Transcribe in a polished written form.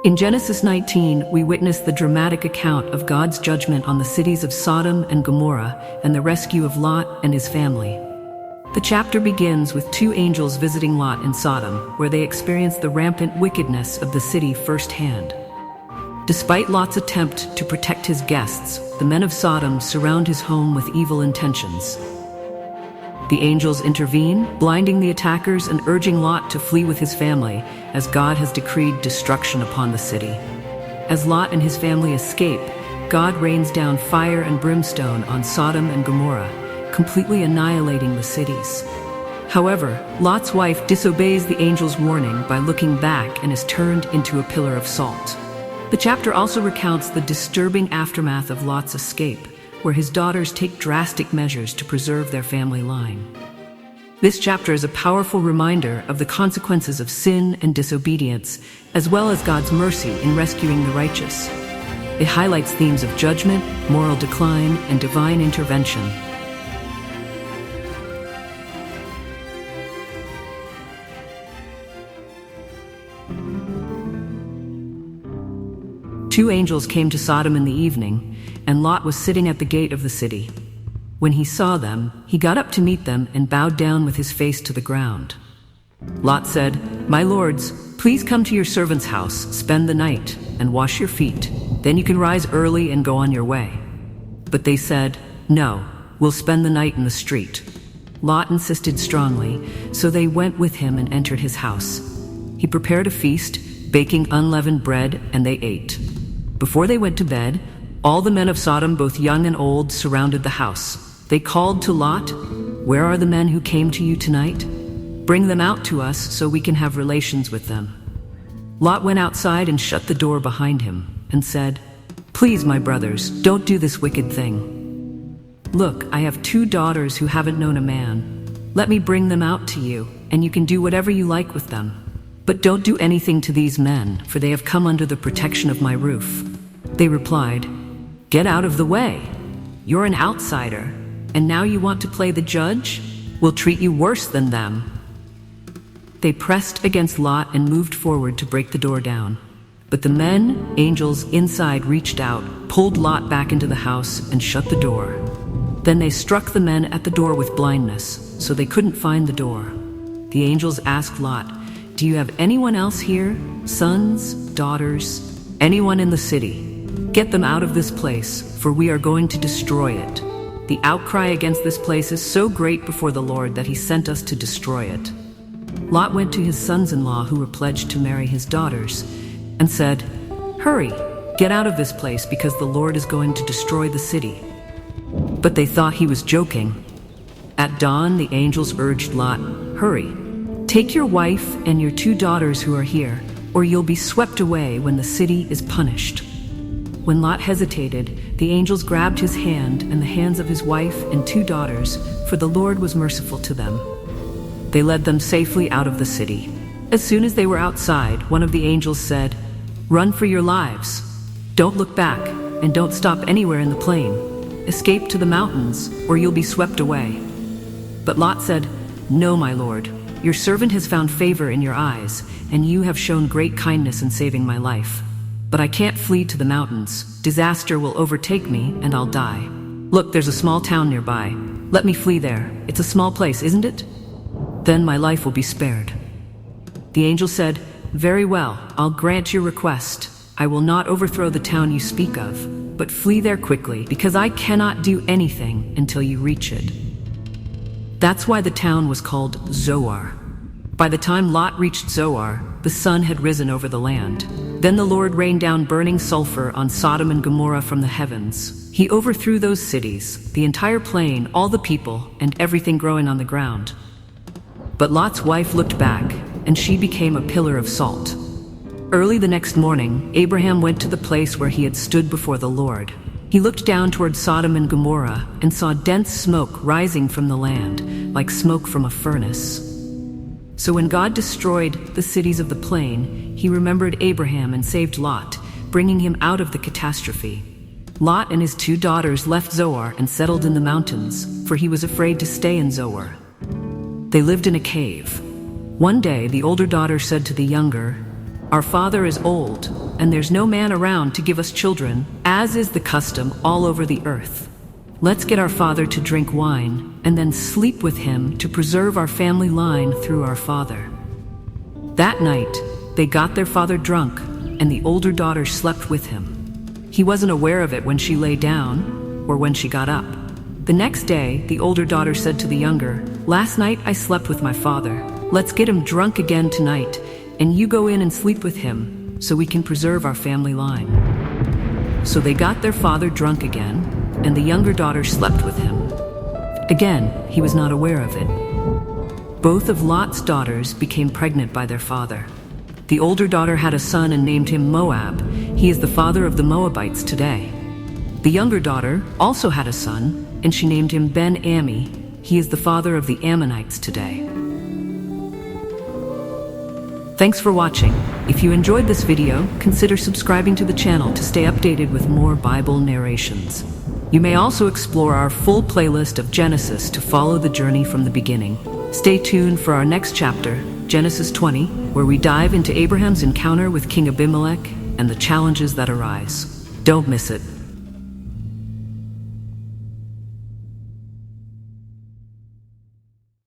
In Genesis 19, we witness the dramatic account of God's judgment on the cities of Sodom and Gomorrah and the rescue of Lot and his family. The chapter begins with two angels visiting Lot in Sodom, where they experience the rampant wickedness of the city firsthand. Despite Lot's attempt to protect his guests, the men of Sodom surround his home with evil intentions. The angels intervene, blinding the attackers and urging Lot to flee with his family, as God has decreed destruction upon the city. As Lot and his family escape, God rains down fire and brimstone on Sodom and Gomorrah, completely annihilating the cities. However, Lot's wife disobeys the angel's warning by looking back and is turned into a pillar of salt. The chapter also recounts the disturbing aftermath of Lot's escape, where his daughters take drastic measures to preserve their family line. This chapter is a powerful reminder of the consequences of sin and disobedience, as well as God's mercy in rescuing the righteous. It highlights themes of judgment, moral decline, and divine intervention. Two angels came to Sodom in the evening, and Lot was sitting at the gate of the city. When he saw them, he got up to meet them and bowed down with his face to the ground. Lot said, "My lords, please come to your servant's house, spend the night, and wash your feet. Then you can rise early and go on your way." But they said, "No, we'll spend the night in the street." Lot insisted strongly, so they went with him and entered his house. He prepared a feast, baking unleavened bread, and they ate. Before they went to bed, all the men of Sodom, both young and old, surrounded the house. They called to Lot, "Where are the men who came to you tonight? Bring them out to us so we can have relations with them." Lot went outside and shut the door behind him and said, "Please, my brothers, don't do this wicked thing. Look, I have two daughters who haven't known a man. Let me bring them out to you, and you can do whatever you like with them. But don't do anything to these men, for they have come under the protection of my roof." They replied, "Get out of the way. You're an outsider, and now you want to play the judge? We'll treat you worse than them." They pressed against Lot and moved forward to break the door down. But the men, angels inside, reached out, pulled Lot back into the house, and shut the door. Then they struck the men at the door with blindness, so they couldn't find the door. The angels asked Lot, "Do you have anyone else here? Sons, daughters, anyone in the city? Get them out of this place, for we are going to destroy it." The outcry against this place is so great before the Lord that he sent us to destroy it. Lot went to his sons-in-law, who were pledged to marry his daughters, and said, "Hurry, get out of this place, because the Lord is going to destroy the city." But they thought he was joking. At dawn, the angels urged Lot, "Hurry, take your wife and your two daughters who are here, or you'll be swept away when the city is punished." When Lot hesitated, the angels grabbed his hand and the hands of his wife and two daughters, for the Lord was merciful to them. They led them safely out of the city. As soon as they were outside, one of the angels said, "Run for your lives. Don't look back, and don't stop anywhere in the plain. Escape to the mountains, or you'll be swept away." But Lot said, "No, my lord. Your servant has found favor in your eyes, and you have shown great kindness in saving my life. But I can't flee to the mountains. Disaster will overtake me, and I'll die. Look, there's a small town nearby. Let me flee there. It's a small place, isn't it? Then my life will be spared." The angel said, "Very well, I'll grant your request. I will not overthrow the town you speak of, but flee there quickly, because I cannot do anything until you reach it." That's why the town was called Zoar. By the time Lot reached Zoar, the sun had risen over the land. Then the Lord rained down burning sulfur on Sodom and Gomorrah from the heavens. He overthrew those cities, the entire plain, all the people, and everything growing on the ground. But Lot's wife looked back, and she became a pillar of salt. Early the next morning, Abraham went to the place where he had stood before the Lord. He looked down toward Sodom and Gomorrah and saw dense smoke rising from the land, like smoke from a furnace. So when God destroyed the cities of the plain, he remembered Abraham and saved Lot, bringing him out of the catastrophe. Lot and his two daughters left Zoar and settled in the mountains, for he was afraid to stay in Zoar. They lived in a cave. One day, the older daughter said to the younger, Our father is old, and there's no man around to give us children, as is the custom all over the earth. Let's get our father to drink wine, and then sleep with him to preserve our family line through our father." That night, they got their father drunk, and the older daughter slept with him. He wasn't aware of it when she lay down or when she got up. The next day, the older daughter said to the younger, "Last night I slept with my father. Let's get him drunk again tonight, and you go in and sleep with him so we can preserve our family line." So they got their father drunk again, and the younger daughter slept with him. Again, he was not aware of it. Both of Lot's daughters became pregnant by their father. The older daughter had a son and named him Moab. He is the father of the Moabites today. The younger daughter also had a son, and she named him Ben-Ammi. He is the father of the Ammonites today. Thanks for watching. If you enjoyed this video, consider subscribing to the channel to stay updated with more Bible narrations. You may also explore our full playlist of Genesis to follow the journey from the beginning. Stay tuned for our next chapter, Genesis 20, where we dive into Abraham's encounter with King Abimelech and the challenges that arise. Don't miss it.